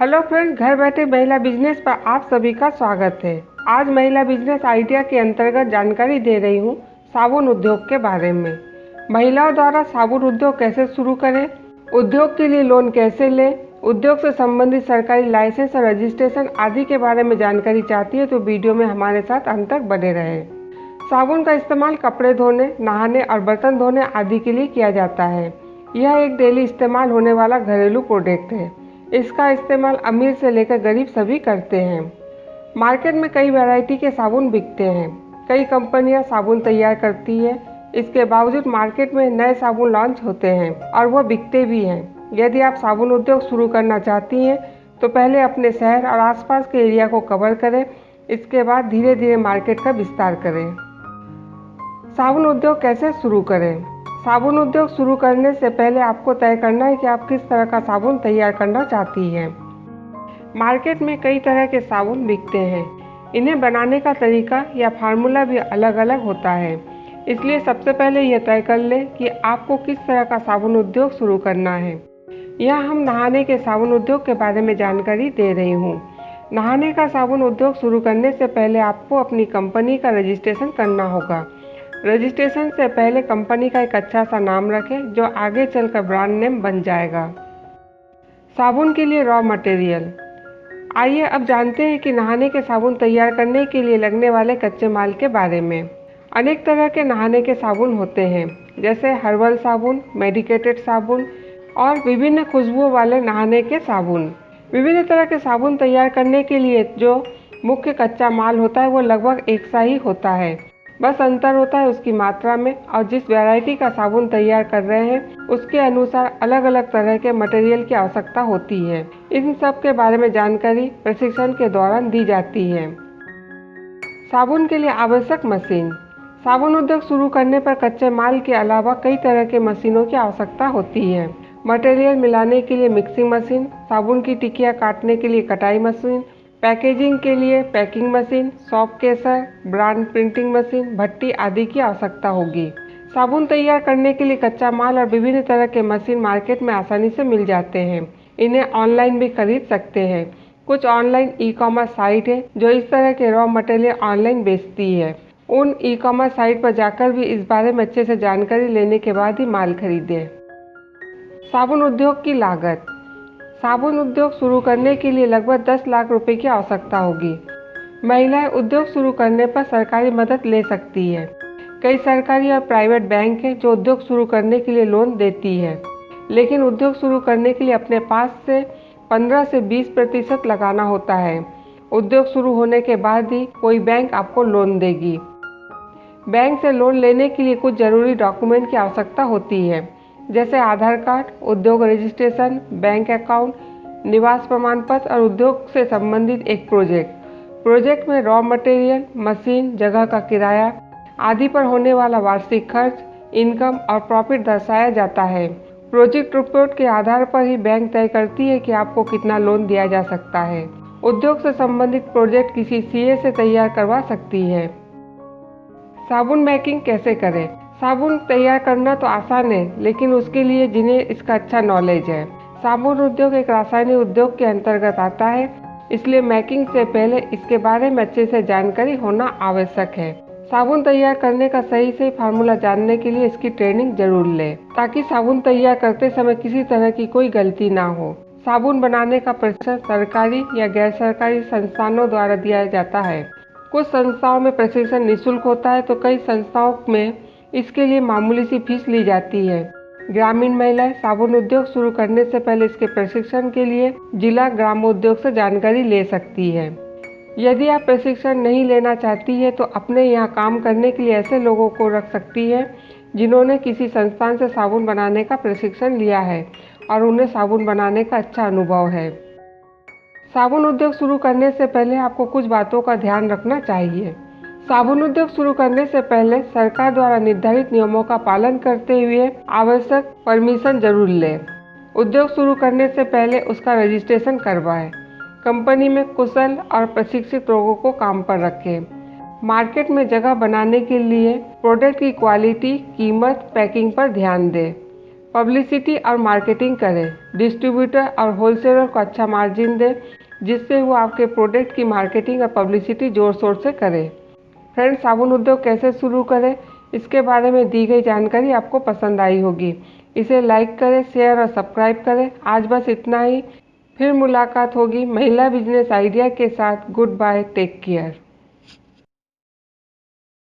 Hello friend, घर बैठे महिला बिजनेस पर आप सभी का स्वागत है। आज महिला बिजनेस आइडिया के अंतर्गत जानकारी दे रही हूँ साबुन उद्योग के बारे में। महिलाओं द्वारा साबुन उद्योग कैसे शुरू करें, उद्योग के लिए लोन कैसे लें, उद्योग से संबंधित सरकारी लाइसेंस और रजिस्ट्रेशन आदि के बारे में जानकारी चाहती है तो वीडियो में हमारे साथ अंत तक बने रहें। साबुन का इस्तेमाल कपड़े धोने, नहाने और बर्तन धोने आदि के लिए किया जाता है। यह एक डेली इस्तेमाल होने वाला घरेलू प्रोडक्ट है। इसका इस्तेमाल अमीर से लेकर गरीब सभी करते हैं। मार्केट में कई वैरायटी के साबुन बिकते हैं। कई कंपनियां साबुन तैयार करती है। इसके बावजूद मार्केट में नए साबुन लॉन्च होते हैं और वह बिकते भी हैं। यदि आप साबुन उद्योग शुरू करना चाहती हैं तो पहले अपने शहर और आसपास के एरिया को कवर करें। इसके बाद धीरे धीरे मार्केट का विस्तार करें। साबुन उद्योग कैसे शुरू करें? साबुन उद्योग शुरू करने से पहले आपको तय करना है कि आप किस तरह का साबुन तैयार करना चाहती हैं। मार्केट में कई तरह के साबुन बिकते हैं। इन्हें बनाने का तरीका या फार्मूला भी अलग अलग होता है। इसलिए सबसे पहले यह तय कर लें कि आपको किस तरह का साबुन उद्योग शुरू करना है। यहाँ हम नहाने के साबुन उद्योग के बारे में जानकारी दे रही हूँ। नहाने का साबुन उद्योग शुरू करने से पहले आपको अपनी कंपनी का रजिस्ट्रेशन करना होगा। रजिस्ट्रेशन से पहले कंपनी का एक अच्छा सा नाम रखें जो आगे चलकर ब्रांड नेम बन जाएगा। साबुन के लिए रॉ मटेरियल। आइए अब जानते हैं कि नहाने के साबुन तैयार करने के लिए लगने वाले कच्चे माल के बारे में। अनेक तरह के नहाने के साबुन होते हैं, जैसे हर्बल साबुन, मेडिकेटेड साबुन और विभिन्न खुशबुओं वाले नहाने के साबुन। विभिन्न तरह के साबुन तैयार करने के लिए जो मुख्य कच्चा माल होता है वो लगभग एक सा ही होता है। बस अंतर होता है उसकी मात्रा में और जिस वैरायटी का साबुन तैयार कर रहे हैं उसके अनुसार अलग अलग तरह के मटेरियल की आवश्यकता होती है। इन सब के बारे में जानकारी प्रशिक्षण के दौरान दी जाती है। साबुन के लिए आवश्यक मशीन। साबुन उद्योग शुरू करने पर कच्चे माल के अलावा कई तरह के मशीनों की आवश्यकता होती है। मटेरियल मिलाने के लिए मिक्सिंग मशीन, साबुन की टिकिया काटने के लिए कटाई मशीन, पैकेजिंग के लिए पैकिंग मशीन, सॉफ्ट केसर, ब्रांड प्रिंटिंग मशीन, भट्टी आदि की आवश्यकता होगी। साबुन तैयार करने के लिए कच्चा माल और विभिन्न तरह के मशीन मार्केट में आसानी से मिल जाते हैं। इन्हें ऑनलाइन भी खरीद सकते हैं। कुछ ऑनलाइन ई कॉमर्स साइट है जो इस तरह के रॉ मटेरियल ऑनलाइन बेचती है। उन ई कॉमर्स साइट पर जाकर भी इस बारे में अच्छे से जानकारी लेने के बाद ही माल खरीदें। साबुन उद्योग की लागत। साबुन उद्योग शुरू करने के लिए लगभग 10 लाख रुपए की आवश्यकता होगी। महिलाएं उद्योग शुरू करने पर सरकारी मदद ले सकती है। कई सरकारी और प्राइवेट बैंक हैं जो उद्योग शुरू करने के लिए लोन देती है, लेकिन उद्योग शुरू करने के लिए अपने पास से 15 से 20% लगाना होता है। उद्योग शुरू होने के बाद ही कोई बैंक आपको लोन देगी। बैंक से लोन लेने के लिए कुछ जरूरी डॉक्यूमेंट की आवश्यकता होती है, जैसे आधार कार्ड, उद्योग रजिस्ट्रेशन, बैंक अकाउंट, निवास प्रमाण पत्र और उद्योग से संबंधित एक प्रोजेक्ट में रॉ मटेरियल, मशीन, जगह का किराया आदि पर होने वाला वार्षिक खर्च, इनकम और प्रॉफिट दर्शाया जाता है। प्रोजेक्ट रिपोर्ट के आधार पर ही बैंक तय करती है कि आपको कितना लोन दिया जा सकता है। उद्योग से संबंधित प्रोजेक्ट किसी सीए से तैयार करवा सकती है। साबुन मेकिंग कैसे करें? साबुन तैयार करना तो आसान है, लेकिन उसके लिए जिन्हें इसका अच्छा नॉलेज है। साबुन उद्योग एक रासायनिक उद्योग के अंतर्गत आता है, इसलिए मेकिंग से पहले इसके बारे में अच्छे से जानकारी होना आवश्यक है। साबुन तैयार करने का सही फार्मूला जानने के लिए इसकी ट्रेनिंग जरूर लें, ताकि साबुन तैयार करते समय किसी तरह की कोई गलती ना हो। साबुन बनाने का प्रशिक्षण सरकारी या गैर सरकारी संस्थानों द्वारा दिया जाता है। कुछ संस्थाओं में प्रशिक्षण निःशुल्क होता है तो कई संस्थाओं में इसके लिए मामूली सी फीस ली जाती है। ग्रामीण महिलाएं साबुन उद्योग शुरू करने से पहले इसके प्रशिक्षण के लिए जिला ग्रामोद्योग से जानकारी ले सकती है। यदि आप प्रशिक्षण नहीं लेना चाहती है तो अपने यहाँ काम करने के लिए ऐसे लोगों को रख सकती है जिन्होंने किसी संस्थान से साबुन बनाने का प्रशिक्षण लिया है और उन्हें साबुन बनाने का अच्छा अनुभव है। साबुन उद्योग शुरू करने से पहले आपको कुछ बातों का ध्यान रखना चाहिए। साबुन उद्योग शुरू करने से पहले सरकार द्वारा निर्धारित नियमों का पालन करते हुए आवश्यक परमिशन जरूर लें। उद्योग शुरू करने से पहले उसका रजिस्ट्रेशन करवाएं। कंपनी में कुशल और प्रशिक्षित लोगों को काम पर रखें। मार्केट में जगह बनाने के लिए प्रोडक्ट की क्वालिटी, कीमत, पैकिंग पर ध्यान दें। पब्लिसिटी और मार्केटिंग करें। डिस्ट्रीब्यूटर और होलसेलर को अच्छा मार्जिन दें, जिससे वो आपके प्रोडक्ट की मार्केटिंग और पब्लिसिटी जोर शोर से करें। फ्रेंड्स, साबुन उद्योग कैसे शुरू करें, इसके बारे में दी गई जानकारी आपको पसंद आई होगी। इसे लाइक करें, शेयर और सब्सक्राइब करें। आज बस इतना ही। फिर मुलाकात होगी महिला बिजनेस आइडिया के साथ। Good bye, take care.